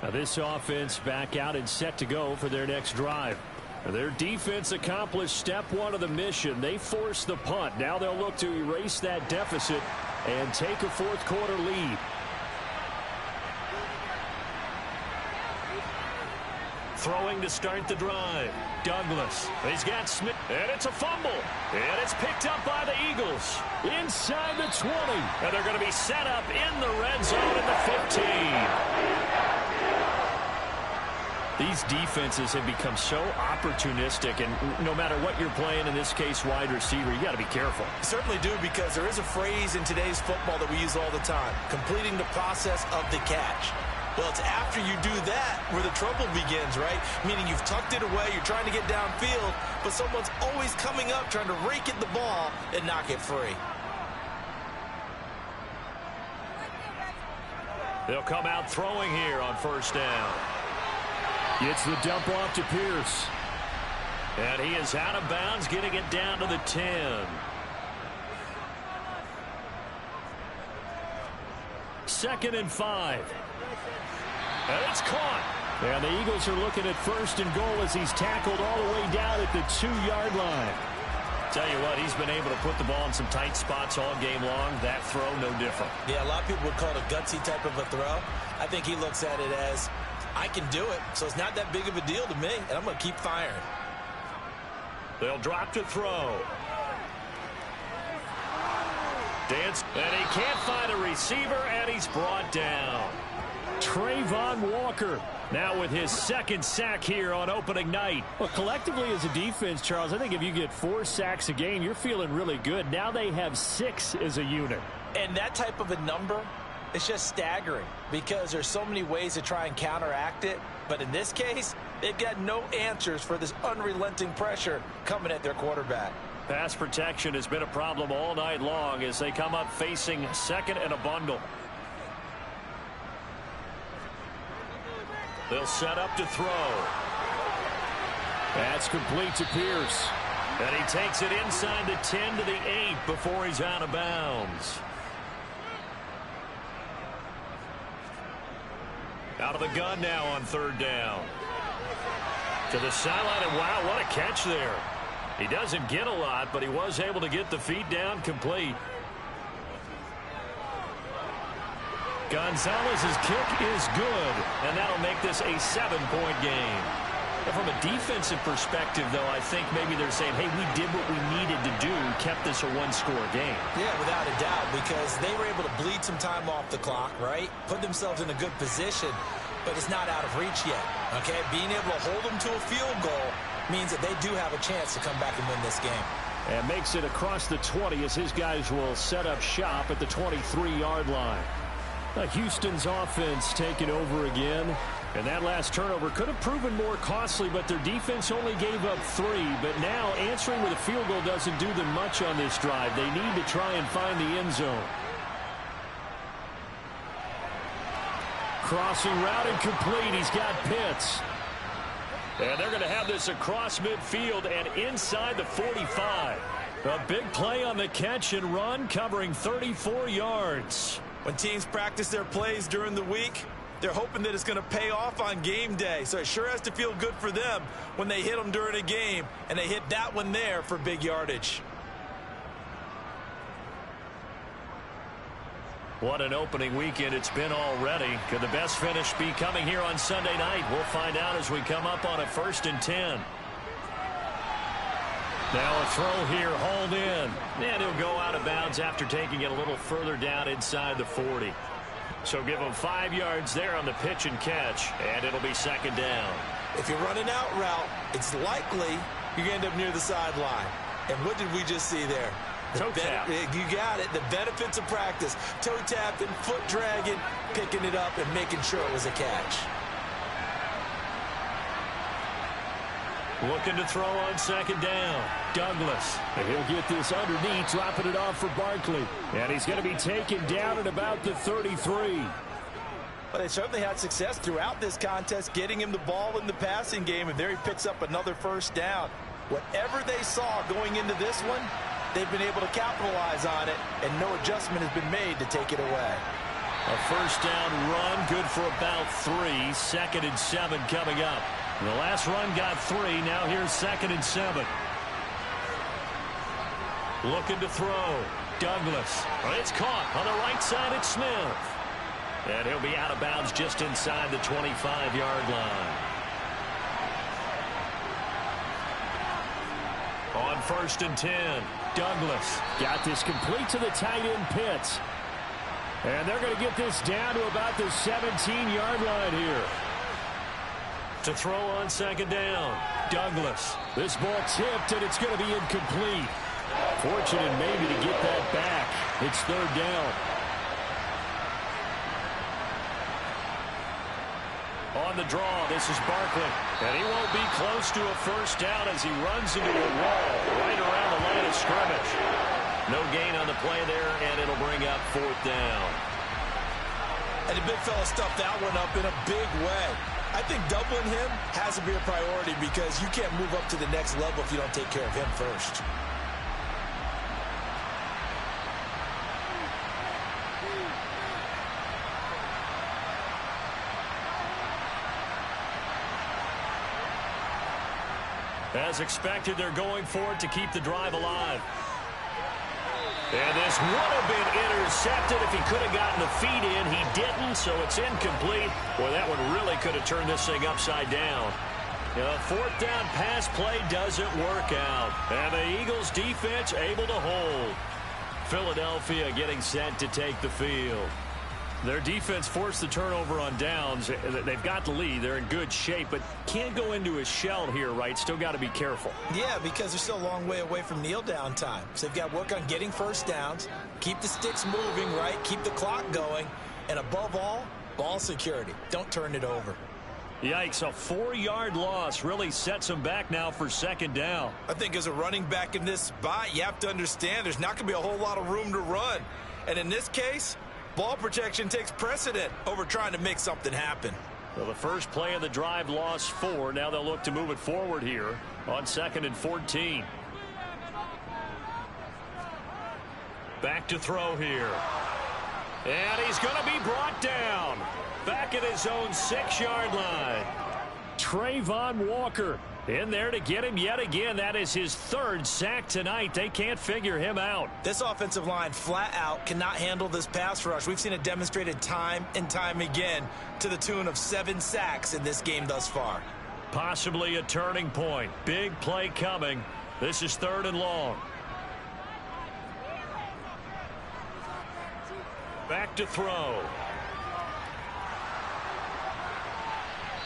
Now this offense back out and set to go for their next drive. Their defense accomplished step 1 of the mission. They forced the punt. Now they'll look to erase that deficit and take a 4th quarter lead. Throwing to start the drive. Douglas. He's got Smith. And it's a fumble. And it's picked up by the Eagles. Inside the 20. And they're going to be set up in the red zone at the 15. These defenses have become so opportunistic, and no matter what you're playing, in this case wide receiver, you got to be careful. You certainly do, because there is a phrase in today's football that we use all the time, completing the process of the catch. Well, it's after you do that where the trouble begins, right? Meaning you've tucked it away, you're trying to get downfield, but someone's always coming up trying to rake at the ball and knock it free. They'll come out throwing here on 1st down. Gets the dump off to Pierce. And he is out of bounds, getting it down to the 10. 2nd and 5. And it's caught. And the Eagles are looking at 1st and goal as he's tackled all the way down at the 2-yard line. Tell you what, he's been able to put the ball in some tight spots all game long. That throw, no different. Yeah, a lot of people would call it a gutsy type of a throw. I think he looks at it as, I can do it, so it's not that big of a deal to me, and I'm going to keep firing. They'll drop to throw. Dance, and he can't find a receiver, and he's brought down. Trayvon Walker now with his 2nd sack here on opening night. Well, collectively as a defense, Charles, I think if you get 4 sacks a game, you're feeling really good. Now they have 6 as a unit. And that type of a number, it's just staggering because there's so many ways to try and counteract it. But in this case, they've got no answers for this unrelenting pressure coming at their quarterback. Pass protection has been a problem all night long as they come up facing 2nd and a bundle. They'll set up to throw. That's complete to Pierce. And he takes it inside the 10 to the 8 before he's out of bounds. Out of the gun now on 3rd down. To the sideline, and wow, what a catch there. He doesn't get a lot, but he was able to get the feet down complete. Gonzalez's kick is good, and that'll make this a 7-point game. And from a defensive perspective, though, I think maybe they're saying, hey, we did what we needed to do, kept this a one-score game. Yeah, without a doubt, because they were able to bleed some time off the clock, right? Put themselves in a good position, but it's not out of reach yet, okay? Being able to hold them to a field goal means that they do have a chance to come back and win this game. And makes it across the 20 as his guys will set up shop at the 23-yard line. Houston's offense taking over again. And that last turnover could have proven more costly, but their defense only gave up 3. But now answering with a field goal doesn't do them much on this drive. They need to try and find the end zone. Crossing route incomplete. He's got Pitts. And they're going to have this across midfield and inside the 45. A big play on the catch and run, covering 34 yards. When teams practice their plays during the week, they're hoping that it's going to pay off on game day. So it sure has to feel good for them when they hit them during a game, and they hit that one there for big yardage. What an opening weekend it's been already. Could the best finish be coming here on Sunday night? We'll find out as we come up on a 1st and 10. Now a throw here, hauled in. And he'll go out of bounds after taking it a little further down inside the 40. So give him 5 yards there on the pitch and catch, and it'll be 2nd down. If you're running out route, it's likely you're going to end up near the sideline. And what did we just see there? Toe tap. You got it. The benefits of practice. Toe tapping, foot dragging, picking it up, and making sure it was a catch. Looking to throw on 2nd down. Douglas. And he'll get this underneath, dropping it off for Barkley. And he's going to be taken down at about the 33. But they certainly had success throughout this contest, getting him the ball in the passing game, and there he picks up another 1st down. Whatever they saw going into this one, they've been able to capitalize on it, and no adjustment has been made to take it away. A 1st down run, good for about 3. 2nd and 7 coming up. The last run got 3. Now here's 2nd and 7. Looking to throw. Douglas. It's caught on the right side at Smith. And he'll be out of bounds just inside the 25-yard line. On 1st and 10, Douglas. Got this complete to the tight end Pitts. And they're going to get this down to about the 17-yard line here. To throw on 2nd down, Douglas. This ball tipped, and it's going to be incomplete. Fortunate maybe to get that back. It's 3rd down. On the draw, this is Barkley. And he won't be close to a 1st down as he runs into a wall right around the line of scrimmage. No gain on the play there, and it'll bring up 4th down. And the big fella stuffed that one up in a big way. I think doubling him has to be a priority because you can't move up to the next level if you don't take care of him first. As expected, they're going for it to keep the drive alive. And this would have been intercepted if he could have gotten the feet in. He didn't, so it's incomplete. Boy, that one really could have turned this thing upside down. The 4th down pass play doesn't work out. And the Eagles defense able to hold. Philadelphia getting set to take the field. Their defense forced the turnover on downs. They've got the lead. They're in good shape, but can't go into a shell here, right? Still got to be careful. Yeah, because they're still a long way away from kneel down time. So they've got to work on getting 1st downs, keep the sticks moving, right? Keep the clock going. And above all, ball security. Don't turn it over. Yikes, a 4-yard loss really sets them back now for 2nd down. I think as a running back in this spot, you have to understand there's not going to be a whole lot of room to run. And in this case, ball protection takes precedent over trying to make something happen. Well, the first play of the drive lost 4. Now they'll look to move it forward here on 2nd and 14. Back to throw here. And he's going to be brought down. Back at his own 6-yard line. Trayvon Walker in there to get him yet again. That is his third sack tonight. They can't figure him out. This offensive line flat out cannot handle this pass rush. We've seen it demonstrated time and time again to the tune of 7 sacks in this game thus far. Possibly a turning point. Big play coming. This is 3rd and long. Back to throw.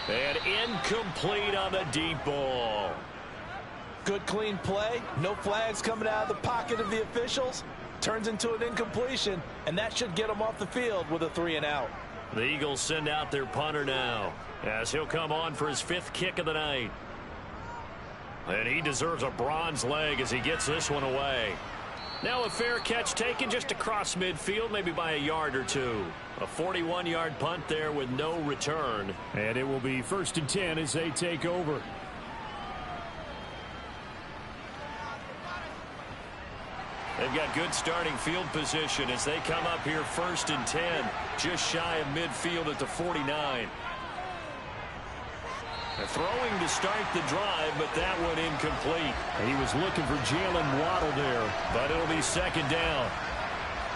And incomplete on the deep ball. Good clean play. No flags coming out of the pocket of the officials. Turns into an incompletion, and that should get them off the field with a 3 and out. The Eagles send out their punter now, as he'll come on for his 5th kick of the night. And he deserves a bronze leg as he gets this one away. Now a fair catch taken just across midfield, maybe by a yard or two. A 41-yard punt there with no return. And it will be 1st and 10 as they take over. They've got good starting field position as they come up here 1st and 10, just shy of midfield at the 49. They're throwing to start the drive, but that one incomplete. And he was looking for Jalen Waddle there. But it'll be 2nd down.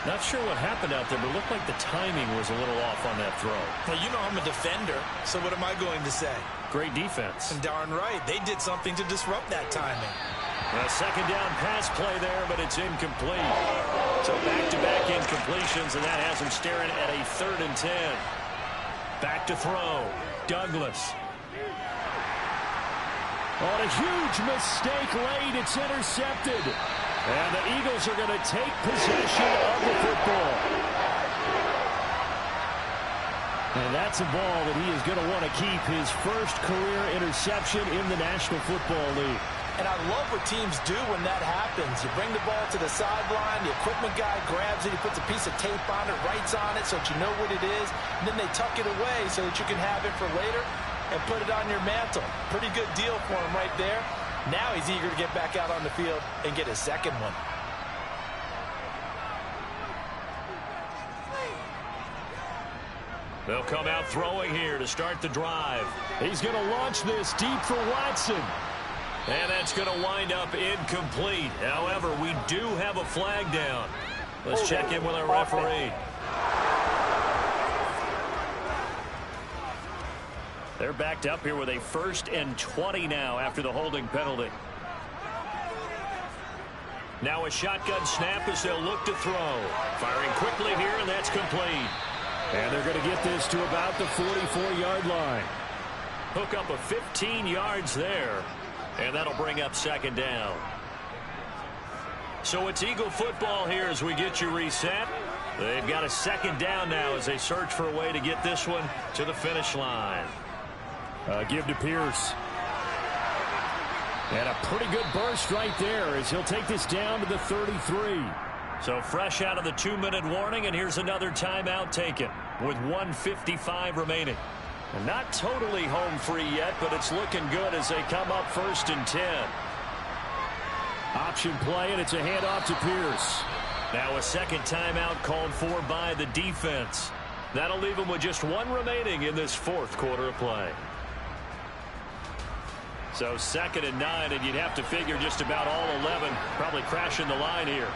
Not sure what happened out there, but it looked like the timing was a little off on that throw. Well, you know I'm a defender, so what am I going to say? Great defense. And darn right, they did something to disrupt that timing. A 2nd down pass play there, but it's incomplete. So back-to-back incompletions, and that has him staring at a 3rd and 10. Back to throw. Douglas. On a huge mistake late, it's intercepted. And the Eagles are going to take possession of the football. And that's a ball that he is going to want to keep, his first career interception in the National Football League. And I love what teams do when that happens. You bring the ball to the sideline, the equipment guy grabs it, he puts a piece of tape on it, writes on it so that you know what it is, and then they tuck it away so that you can have it for later and put it on your mantle. Pretty good deal for him right there. Now he's eager to get back out on the field and get his 2nd one. They'll come out throwing here to start the drive. He's going to launch this deep for Watson. And that's going to wind up incomplete. However, we do have a flag down. Let's check in with our referee. They're backed up here with a 1st and 20 now after the holding penalty. Now a shotgun snap as they'll look to throw. Firing quickly here, and that's complete. And they're going to get this to about the 44-yard line. Hook up of 15 yards there. And that'll bring up 2nd down. So it's Eagle football here as we get you reset. They've got a 2nd down now as they search for a way to get this one to the finish line. Give to Pierce. And a pretty good burst right there as he'll take this down to the 33. So fresh out of the 2-minute warning, and here's another timeout taken with 1:55 remaining. And not totally home free yet, but it's looking good as they come up 1st and 10. Option play, and it's a handoff to Pierce. Now a 2nd timeout called for by the defense. That'll leave them with just 1 remaining in this 4th quarter of play. So 2nd and 9, and you'd have to figure just about all 11 probably crashing the line here.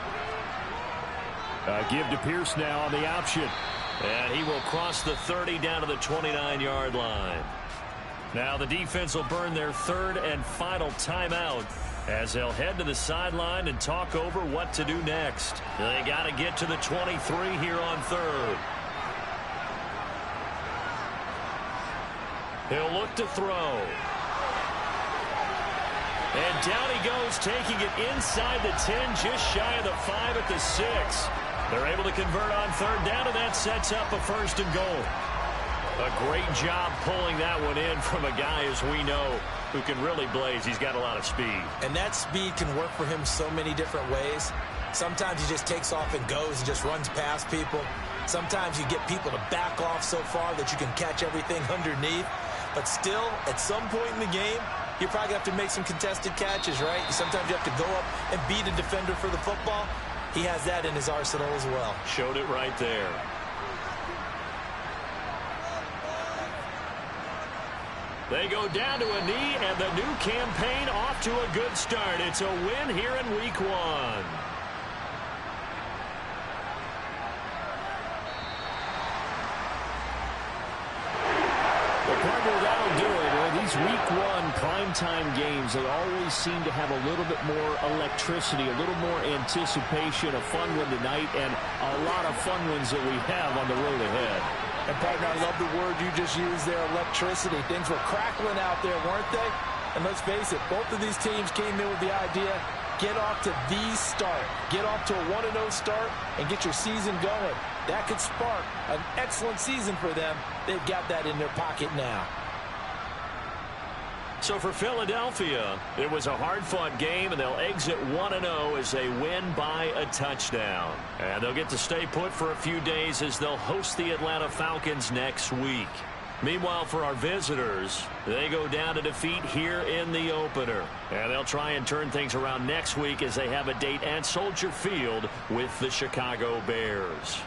Give to Pierce now on the option. And he will cross the 30 down to the 29-yard line. Now the defense will burn their 3rd and final timeout as they'll head to the sideline and talk over what to do next. They got to get to the 23 here on 3rd. He'll look to throw. And down he goes, taking it inside the 10, just shy of the 5 at the 6. They're able to convert on 3rd down, and that sets up a 1st and goal. A great job pulling that one in from a guy, as we know, who can really blaze. He's got a lot of speed. And that speed can work for him so many different ways. Sometimes he just takes off and goes and just runs past people. Sometimes you get people to back off so far that you can catch everything underneath. But still, at some point in the game, you probably have to make some contested catches, right? Sometimes you have to go up and beat a defender for the football. He has that in his arsenal as well. Showed it right there. They go down to a knee, and the new campaign off to a good start. It's a win here in Week 1. Partner, that'll do it. Well, these Week 1 primetime games, they always seem to have a little bit more electricity, a little more anticipation. A fun one tonight, and a lot of fun ones that we have on the road ahead. And, partner, I love the word you just used there, electricity. Things were crackling out there, weren't they? And let's face it, both of these teams came in with the idea, get off to the start. Get off to a 1-0 start and get your season going. That could spark an excellent season for them. They've got that in their pocket now. So for Philadelphia, it was a hard-fought game, and they'll exit 1-0 as they win by a touchdown. And they'll get to stay put for a few days as they'll host the Atlanta Falcons next week. Meanwhile, for our visitors, they go down to defeat here in the opener. And they'll try and turn things around next week as they have a date at Soldier Field with the Chicago Bears.